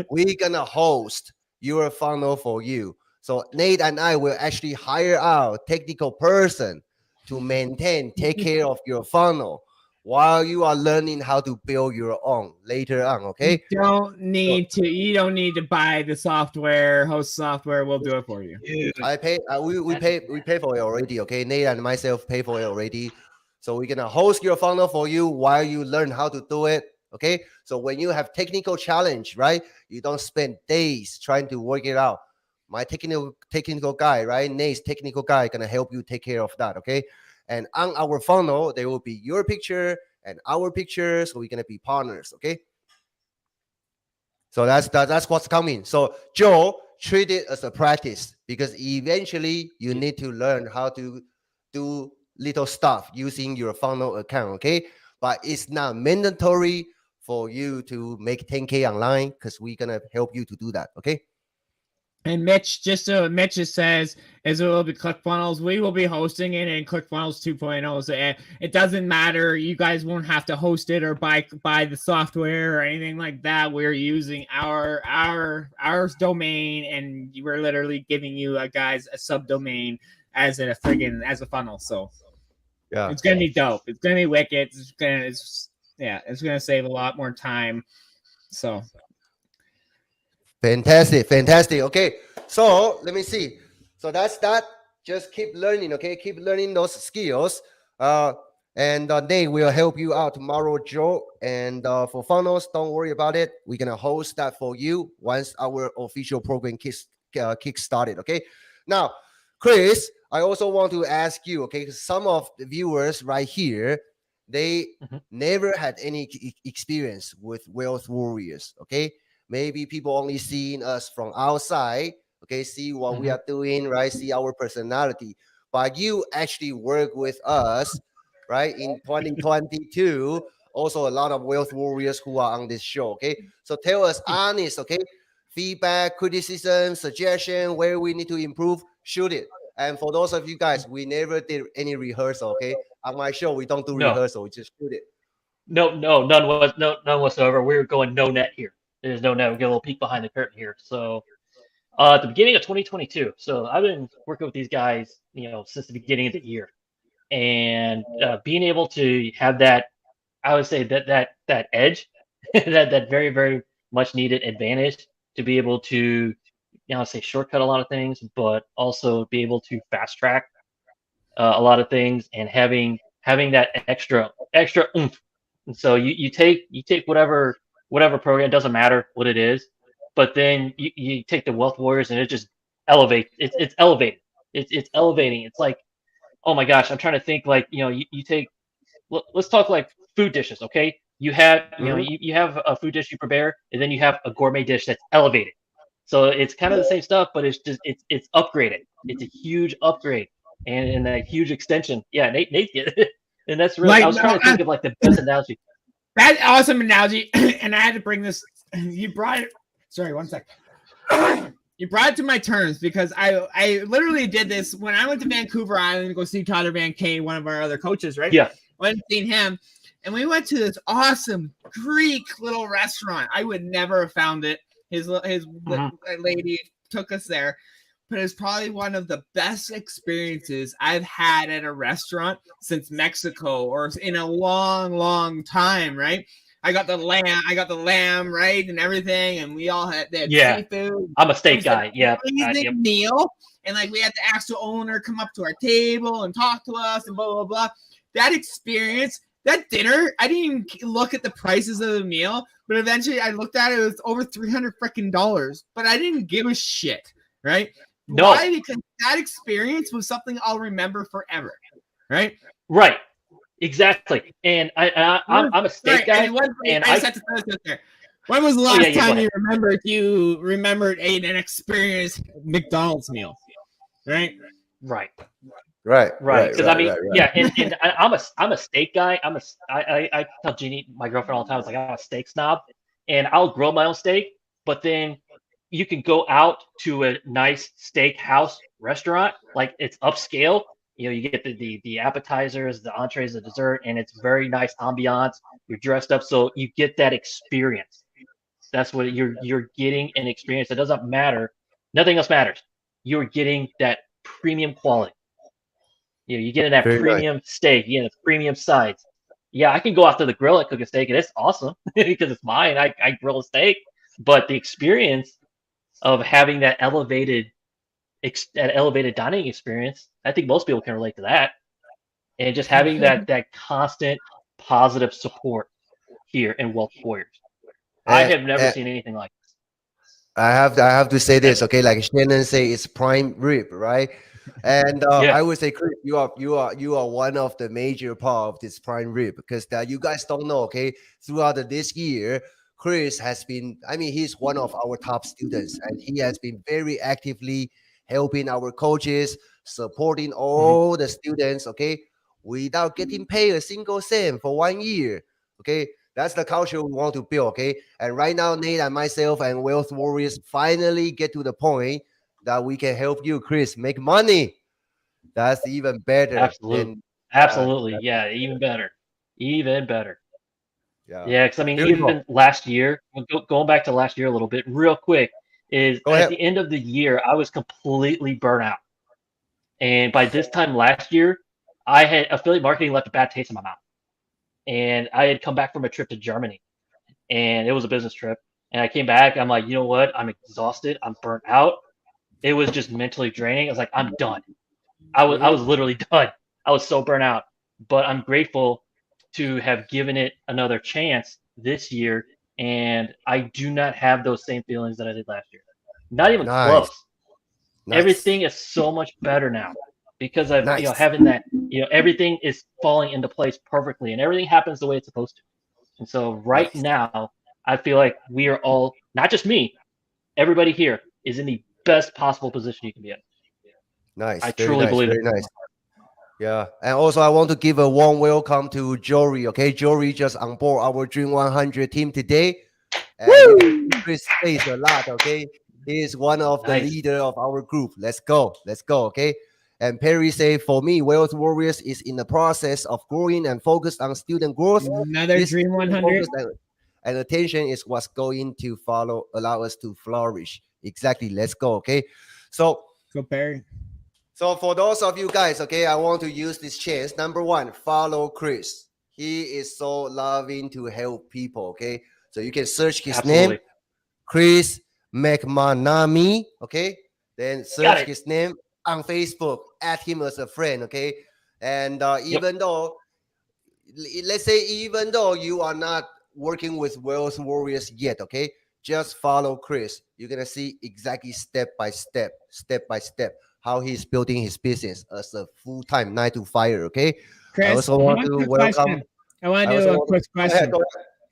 We're gonna host your funnel for you. So Nate and I will actually hire our technical person to take care of your funnel while you are learning how to build your own later on, okay? You don't need to buy the software, host software. We'll do it for you. I pay. We pay for it already, okay? Nate and myself pay for it already. So we're gonna host your funnel for you while you learn how to do it, okay? So when you have technical challenge, right? You don't spend days trying to work it out. My technical guy, right? Nate's technical guy gonna help you take care of that, okay? And on our funnel, there will be your picture and our picture. So we're gonna be partners, okay? So that's what's coming. So Joe, treat it as a practice because eventually you need to learn how to do little stuff using your funnel account, okay? But it's not mandatory for you to make 10K online because we're gonna help you to do that, okay? And Mitch just says, as it will be ClickFunnels, we will be hosting it in ClickFunnels 2.0. So it doesn't matter. You guys won't have to host it or buy the software or anything like that. We're using our domain, and we're literally giving you guys a subdomain as a funnel. So yeah, it's gonna be dope. It's gonna be wicked. It's gonna save a lot more time. So. Fantastic. Okay, so let me see. So that's that. Just keep learning, okay? Keep learning those skills. And they will help you out tomorrow, Joe. And for funnels, don't worry about it. We're gonna host that for you once our official program kick started. Okay. Now, Chris, I also want to ask you, okay? Some of the viewers right here, they never had any experience with Wealth Warriors. Okay. Maybe people only seeing us from outside, okay, see what we are doing, right? See our personality. But you actually work with us, right? In 2022, also a lot of Wealth Warriors who are on this show, okay? So tell us honest, okay? Feedback, criticism, suggestion, where we need to improve, shoot it. And for those of you guys, we never did any rehearsal, okay? On my show, we don't do rehearsal, we just shoot it. None whatsoever. We're going no net here. There's no net. We'll get a little peek behind the curtain here. So at the beginning of 2022, so I've been working with these guys, since the beginning of the year, and being able to have that, I would say that edge, that very, very much needed advantage to be able to, say shortcut a lot of things, but also be able to fast track a lot of things, and having that extra oomph. And so you take whatever program, doesn't matter what it is, but then you take the Wealth Warriors and it just elevates. It's elevated. It's elevating. It's like, oh my gosh, I'm trying to think, like, you take, let's talk like food dishes. Okay. You have, you have a food dish you prepare, and then you have a gourmet dish that's elevated. So it's kind of the same stuff, but it's just, it's upgraded. It's a huge upgrade and a huge extension. Yeah. Nate get it. And that's really, I was trying to think of like the best analogy. That's awesome analogy. And I had to bring this. You brought it. Sorry, one sec. You brought it to my terms because I literally did this when I went to Vancouver Island to go see Tyler Van Kay, one of our other coaches, right? Yeah. I went and seen him. and we went to this awesome Greek little restaurant. I would never have found it. His lady took us there, but it's probably one of the best experiences I've had at a restaurant since Mexico or in a long, long time, right? I got the lamb, right, and everything, and we all had seafood. I'm a steak guy. Yeah, amazing meal, and like we had the actual owner come up to our table and talk to us and blah blah blah. That experience, that dinner, I didn't even look at the prices of the meal, but eventually I looked at it. It was over $300 freaking dollars, but I didn't give a shit, right? No. Why? Because that experience was something I'll remember forever, right? Right. Exactly. And I'm a steak guy. And I just have to throw this out there. When was the last time you remembered an experienced McDonald's meal? Right. Because and I'm a steak guy. I tell Jeannie, my girlfriend, all the time, it's like I'm a steak snob, and I'll grill my own steak. But then you can go out to a nice steak house restaurant, like it's upscale. You know, you get the appetizers, the entrees, the dessert, and it's very nice ambiance. You're dressed up, so you get that experience. That's what you're getting, an experience. It doesn't matter. Nothing else matters. You're getting that premium quality. You know, you get that premium steak, you get the premium sides. Yeah, I can go out to the grill and cook a steak, and it's awesome because it's mine. I grill a steak, but the experience of having that elevated dining experience, I think most people can relate to that. And just having that constant positive support here in Wealth Warriors. I have never seen anything like this. I have to say this, okay? Like Shannon say, it's prime rib, right? And I would say, Chris, you are one of the major part of this prime rib, because you guys don't know, okay? Throughout this year, Chris has been, he's one of our top students, and he has been very actively helping our coaches, supporting all the students, okay, without getting paid a single cent for 1 year, okay? That's the culture we want to build, okay? And right now, Nate and myself and Wealth Warriors finally get to the point that we can help you, Chris, make money. That's even better. Absolutely. Yeah, even better. Even better. Yeah, because even last year, going back to last year a little bit, real quick, is at the end of the year, I was completely burnt out. And by this time last year, I had affiliate marketing left a bad taste in my mouth. And I had come back from a trip to Germany, and it was a business trip. And I came back, I'm like, you know what? I'm exhausted. I'm burnt out. It was just mentally draining. I was like, I'm done. I was literally done. I was so burnt out. But I'm grateful to have given it another chance this year, and I do not have those same feelings that I did last year. Not even close. Everything is so much better now because of having that. Everything is falling into place perfectly, and everything happens the way it's supposed to. And so right now, I feel like we are all, not just me, everybody here is in the best possible position you can be in. Nice. I truly believe it. Nice. Yeah, and also I want to give a warm welcome to Jory. Okay, Jory just on board our Dream 100 team today. And Chris plays a lot. Okay, he is one of the leader of our group. Let's go. Okay. And Perry say, for me, Wealth Warriors is in the process of growing and focused on student growth. Another Dream 100. And attention is what's going to allow us to flourish. Exactly. Let's go. Okay. So Perry. So for those of you guys, okay, I want to use this chance. Number one, follow Chris. He is so loving to help people, okay? So you can search his name, Chris McManamy, okay? Then search his name on Facebook, add him as a friend, okay? And even though you are not working with Wealth Warriors yet, okay? Just follow Chris. You're going to see exactly step by step, how he's building his business as a full-time 9-to-5, okay? Chris, I also want to welcome. I want to do a quick question.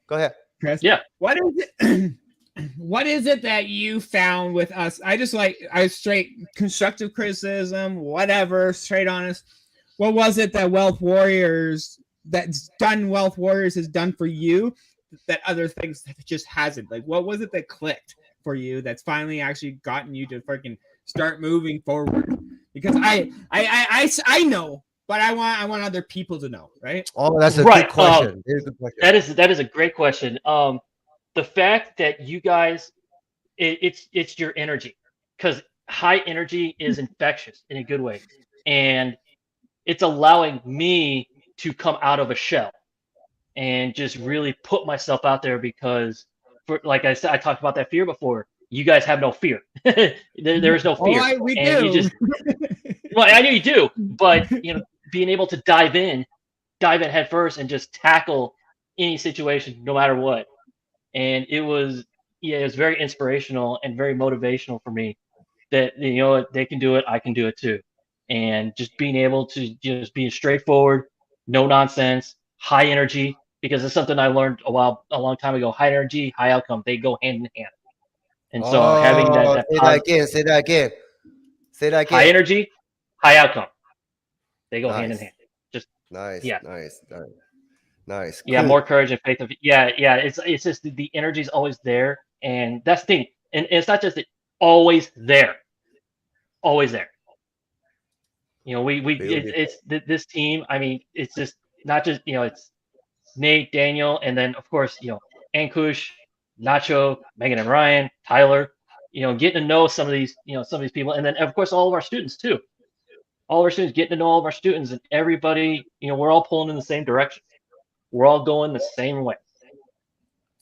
Go ahead. Chris. Yeah. What is it that you found with us? I straight constructive criticism, whatever, straight honest. What was it that Wealth Warriors has done for you that other things just hasn't? Like, what was it that clicked for you that's finally actually gotten you to freaking start moving forward? Because I know but I want other people to know, right? Oh, that's a Right. good question. Very good question. That is a great question. The fact that you guys, it's your energy, because high energy is infectious in a good way, and it's allowing me to come out of a shell and just really put myself out there, because for, like I said, I talked about that fear before. You guys have no fear. There is no fear. We and do. You just, well, I know you do, but being able to dive in head first and just tackle any situation, no matter what. And it was very inspirational and very motivational for me that they can do it, I can do it too. And just being able to just be straightforward, no nonsense, high energy, because it's something I learned a long time ago. High energy, high outcome, they go hand in hand. And so having that say that again. Say that again. Say that again. High energy, high outcome, they go hand in Nice. hand. Just Nice. yeah. Nice. Yeah, Cool. more courage and faith. Yeah. It's just the energy is always there, and that's the thing. And it's not just always there, always there. It's this team. I mean, it's just not just it's Nate, Daniel, and then of course Ankush, Nacho, Megan and Ryan, Tyler. Getting to know some of these people, and then of course all of our students too. All of our students, getting to know all of our students, and everybody. We're all pulling in the same direction. We're all going the same way.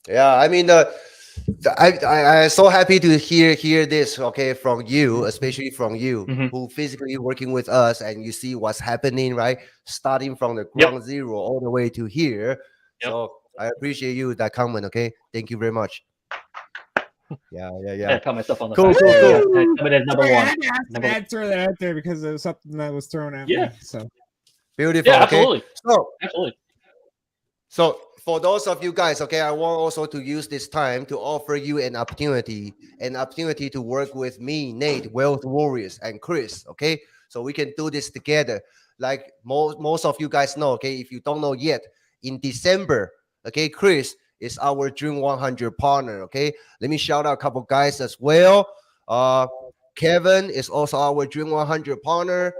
Yeah, I mean, I'm so happy to hear this, okay, from you, especially from you, who physically working with us, and you see what's happening, right? Starting from the ground zero all the way to here. Yep. So I appreciate you that comment. Okay, thank you very much. Yeah. I pat myself on the cool. Coming in number one. I had to throw that out there because it was something that was thrown at me. So beautiful. Yeah, okay? Absolutely. So absolutely. So for those of you guys, okay, I want also to use this time to offer you an opportunity to work with me, Nate, Wealth Warriors, and Chris, okay? So we can do this together. Like most of you guys know, okay, if you don't know yet, in December, okay, Chris is our Dream 100 partner, okay? Let me shout out a couple guys as well. Kevin is also our Dream 100 partner.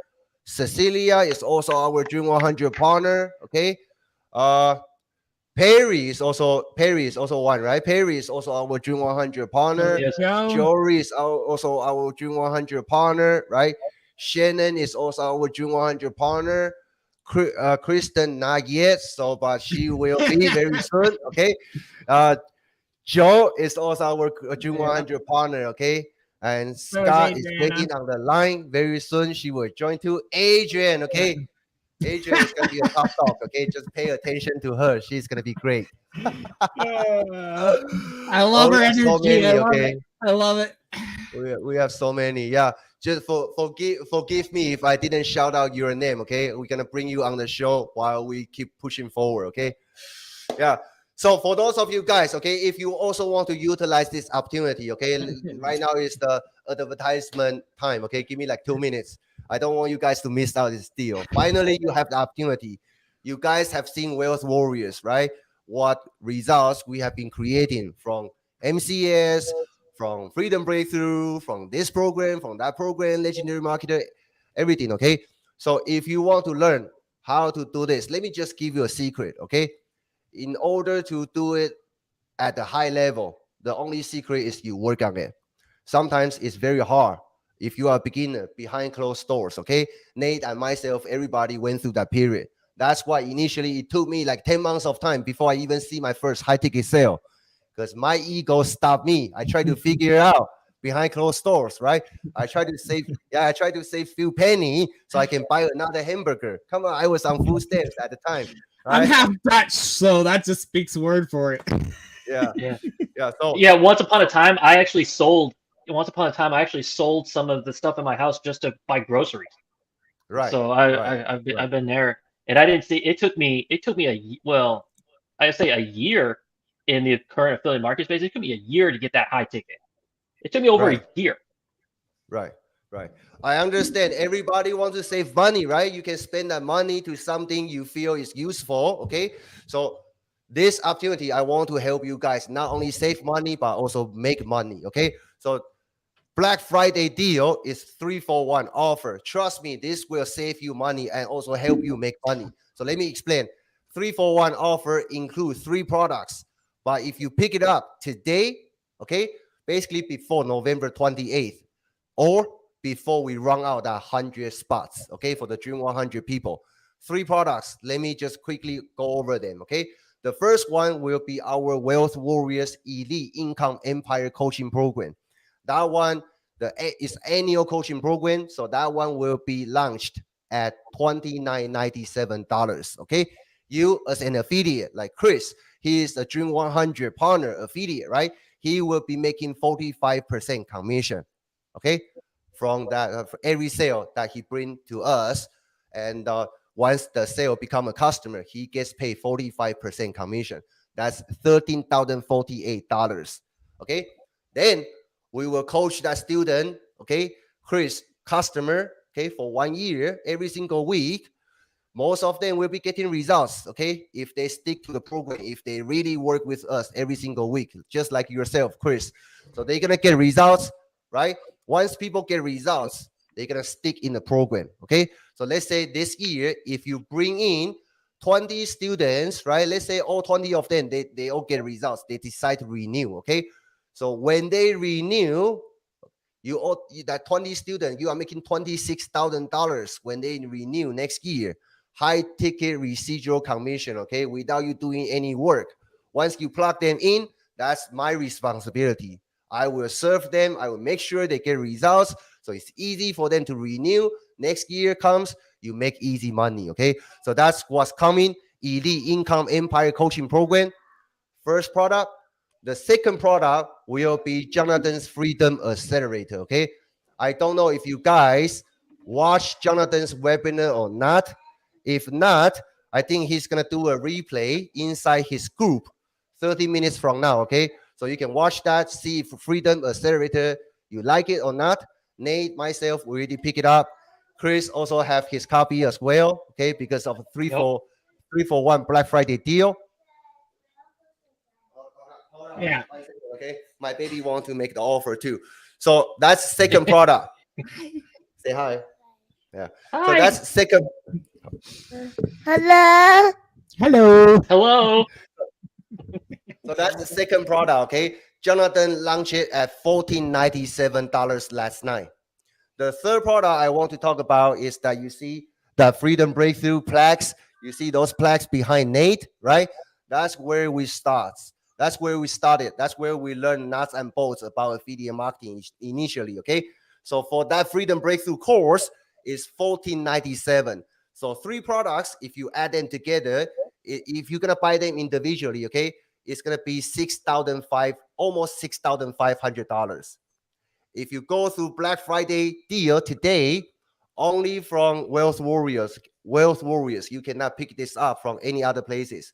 Cecilia is also our Dream 100 partner, okay? Perry is also one, right? Perry is also our Dream 100 partner. Yes. Jory is also our Dream 100 partner, right? Shannon is also our Dream 100 partner. Kristen not yet, but she will be very soon. Okay. Joe is also our Dream 100 partner. Okay. And Scott is waiting on the line very soon. She will join too. Adrian, okay. Adrian is gonna be a top dog, okay? Just pay attention to her. She's gonna be great. I love her energy. So many, I love it. We have so many. Yeah. Just forgive me if I didn't shout out your name, okay? We're gonna bring you on the show while we keep pushing forward, okay? Yeah. So for those of you guys, okay, if you also want to utilize this opportunity, okay, right now is the advertisement time, okay? Give me like 2 minutes. I don't want you guys to miss out this deal. Finally, you have the opportunity. You guys have seen Wealth Warriors, right? What results we have been creating from MCS, from Freedom Breakthrough, from this program, from that program, Legendary Marketer, everything, okay? So if you want to learn how to do this, let me just give you a secret, okay? In order to do it at the high level, the only secret is you work on it. Sometimes it's very hard. If you are a beginner behind closed doors, okay? Nate and myself, everybody went through that period. That's why initially it took me like 10 months of time before I even see my first high ticket sale, because my ego stopped me. I tried to figure it out behind closed doors, right? I tried to save few penny so I can buy another hamburger. Come on, I was on food stamps at the time. Right? I'm half Dutch, so that just speaks word for it. Yeah. So once upon a time, I actually sold some of the stuff in my house just to buy groceries. Right. So I've been there, and I didn't see. It took me I'd say a year in the current affiliate market space. It took me a year to get that high ticket. It took me over a year. Right. I understand. Everybody wants to save money, right? You can spend that money to something you feel is useful. Okay. So this opportunity, I want to help you guys not only save money, but also make money. Okay. So Black Friday deal is 3-for-1 offer. Trust me, this will save you money and also help you make money. So let me explain. 3-for-1 offer includes 3 products. But if you pick it up today, okay, basically before November 28th, or before we run out that 100 spots, okay, for the Dream 100 people. 3 products. Let me just quickly go over them, okay? The first one will be our Wealth Warriors Elite Income Empire Coaching Program. That one is annual coaching program, so that one will be launched at $29.97, okay? You as an affiliate, like Chris, he is a Dream 100 partner affiliate, right? He will be making 45% commission, okay, from that for every sale that he bring to us. And once the sale become a customer, he gets paid 45% commission. That's $13,048, okay? Then we will coach that student, okay, Chris, customer, okay, for 1 year, every single week. Most of them will be getting results, okay, if they stick to the program, if they really work with us every single week, just like yourself, Chris. So they're gonna get results, right? Once people get results, they're gonna stick in the program, okay? So let's say this year, if you bring in 20 students, right? Let's say all 20 of them, they all get results. They decide to renew, okay? So when they renew, that 20 students, you are making $26,000 when they renew next year. High ticket residual commission, okay, without you doing any work. Once you plug them in, that's my responsibility. I will serve them. I will make sure they get results. So it's easy for them to renew. Next year comes, you make easy money, okay? So that's what's coming. Elite Income Empire Coaching Program. First product. The second product will be Jonathan's Freedom Accelerator, okay? I don't know if you guys watch Jonathan's webinar or not. If not, I think he's going to do a replay inside his group 30 minutes from now, okay? So you can watch that, see if Freedom Accelerator, you like it or not. Nate, myself, we already pick it up. Chris also have his copy as well, okay, because of 3-for-1 Black Friday deal. Yeah. Okay, my baby wants to make the offer too. So that's second product. Say hi. Yeah. Hi. So that's second. Hello. Hello. Hello. So that's the second product, okay? Jonathan launched it at $14.97 last night. The third product I want to talk about is that you see the Freedom Breakthrough plaques. You see those plaques behind Nate, right? That's where we start. That's where we started. That's where we learn nuts and bolts about affiliate marketing initially, okay? So for that Freedom Breakthrough course, is $14.97. So 3 products, if you add them together, if you're gonna buy them individually, okay, it's gonna be almost $6,500. If you go through Black Friday deal today, only from Wealth Warriors, you cannot pick this up from any other places.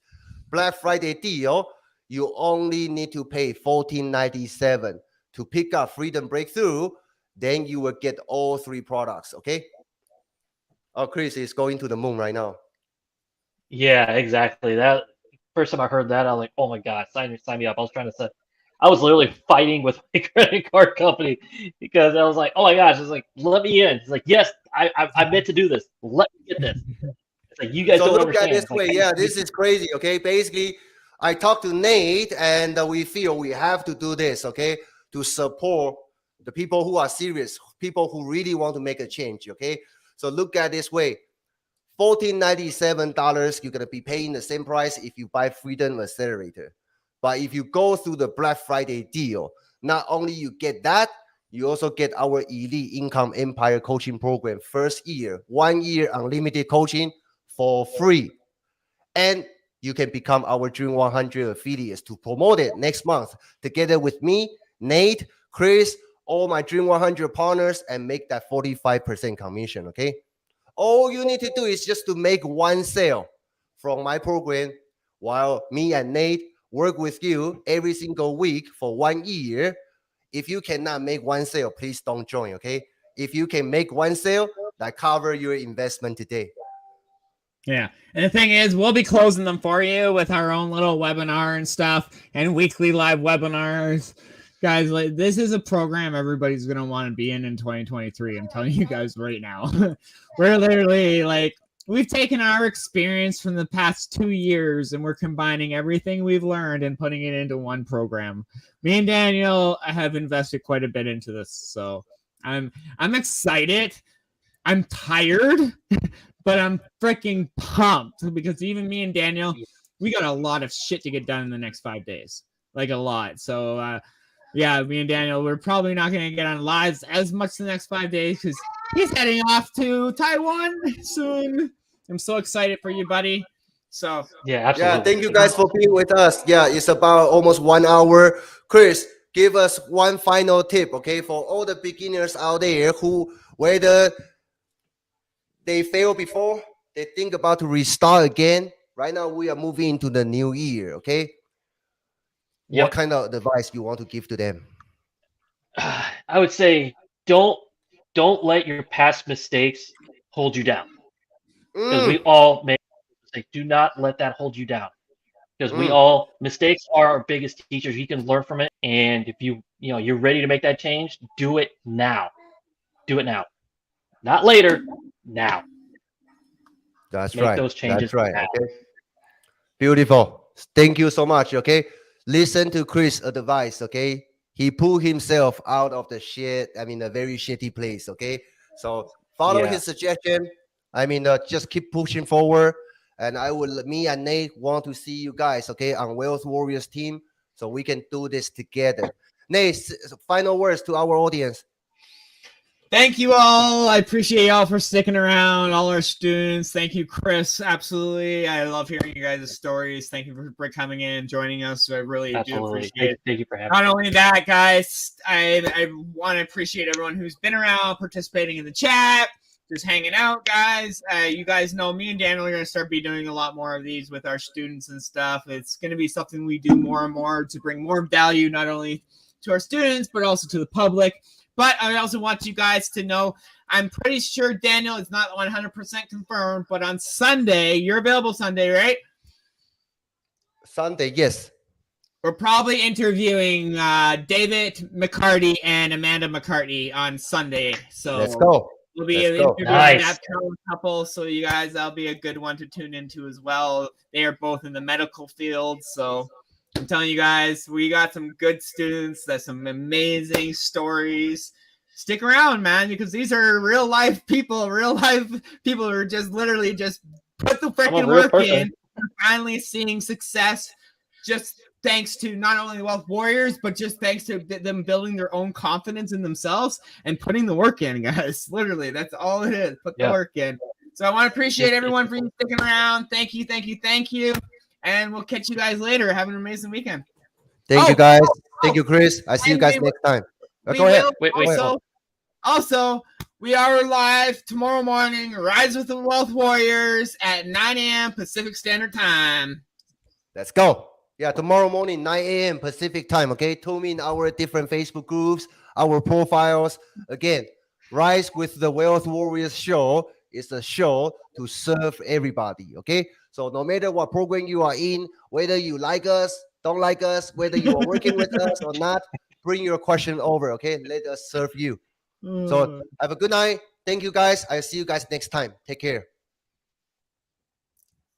Black Friday deal, you only need to pay $14.97 to pick up Freedom Breakthrough. Then you will get all 3 products, okay? Oh, Chris is going to the moon right now. Yeah, exactly. That first time I heard that, I was like, "Oh my God, sign me up!" I was literally fighting with my credit card company because I was like, "Oh my gosh!" It's like, "Let me in." It's like, "Yes, I meant to do this. Let me get this." It's like you guys don't understand. So look at this way. Like, Yeah, this is crazy. Okay, basically, I talked to Nate, and we feel we have to do this. Okay, to support the people who are serious, people who really want to make a change. Okay, so look at this way. $14.97, you're going to be paying the same price if you buy Freedom Accelerator. But if you go through the Black Friday deal, not only you get that, you also get our Elite Income Empire Coaching Program first year, 1 year unlimited coaching for free. And you can become our Dream 100 affiliates to promote it next month together with me, Nate, Chris, all my Dream 100 partners, and make that 45% commission, okay? All you need to do is just to make 1 sale from my program while me and Nate work with you every single week for 1 year. If you cannot make 1 sale, please don't join, okay? If you can make 1 sale, that cover your investment today. Yeah. And the thing is, we'll be closing them for you with our own little webinar and stuff and weekly live webinars. Guys, like this is a program everybody's gonna want to be in 2023. I'm telling you guys right now. We're literally like we've taken our experience from the past 2 years and we're combining everything we've learned and putting it into one program. Me and Daniel have invested quite a bit into this, so I'm excited. I'm tired, but I'm freaking pumped because even me and Daniel, we got a lot of shit to get done in the next 5 days, like a lot. So. Yeah, me and Daniel, we're probably not going to get on lives as much the next 5 days because he's heading off to Taiwan soon. I'm so excited for you, buddy. So yeah, absolutely. Yeah, thank you guys for being with us. Yeah, it's about almost 1 hour. Chris, give us one final tip, okay, for all the beginners out there who, whether they failed before, they think about to restart again. Right now, we are moving into the new year, okay? Yep. What kind of advice you want to give to them? I would say don't let your past mistakes hold you down. Because we all make mistakes. Do not let that hold you down. Because mistakes are our biggest teachers. You can learn from it, and if you're ready to make that change, do it now. Do it now, not later. Now. That's Make right. those changes. That's right. Now. Okay. Beautiful. Thank you so much. Okay. Listen to Chris' advice. Okay. He pulled himself out of the shit. I mean, a very shitty place. Okay. So follow his suggestion. I mean, just keep pushing forward. And me and Nate want to see you guys, okay, on Wealth Warriors team, so we can do this together. Nate, final words to our audience. Thank you all. I appreciate y'all for sticking around, all our students. Thank you, Chris. Absolutely. I love hearing you guys' stories. Thank you for coming in and joining us. I really do appreciate it. Thank you for having me. Not me. only that, guys, I want to appreciate everyone who's been around, participating in the chat, just hanging out, guys. You guys know me and Daniel are going to start doing a lot more of these with our students and stuff. It's going to be something we do more and more to bring more value, not only to our students, but also to the public. But I also want you guys to know, I'm pretty sure Daniel is not 100% confirmed, but on Sunday, you're available Sunday, right? Sunday, yes. We're probably interviewing David McCarty and Amanda McCartney on Sunday. So let's go. We'll be interviewing that couple, so you guys, that'll be a good one to tune into as well. They are both in the medical field, so I'm telling you guys, we got some good students. That's some amazing stories. Stick around, man, because these are real life people who are just literally just put the freaking work in. We're finally seeing success just thanks to not only the Wealth Warriors, but just thanks to them building their own confidence in themselves and putting the work in, guys. Literally, that's all it is. Put the work in. So I want to appreciate everyone for sticking around. Thank you, thank you, thank you. And we'll catch you guys later. Have an amazing weekend. Thank you, guys. Thank you, Chris. I see you guys next time. Go ahead. Also, we are live tomorrow morning. Rise with the Wealth Warriors at 9 a.m. Pacific Standard Time. Let's go. Yeah, tomorrow morning, 9 a.m. Pacific time, okay? Tune in our different Facebook groups, our profiles. Again, Rise with the Wealth Warriors show is a show to serve everybody, okay? So no matter what program you are in, whether you like us, don't like us, whether you are working with us or not, bring your question over, okay? Let us serve you. So have a good night. Thank you, guys. I'll see you guys next time. Take care.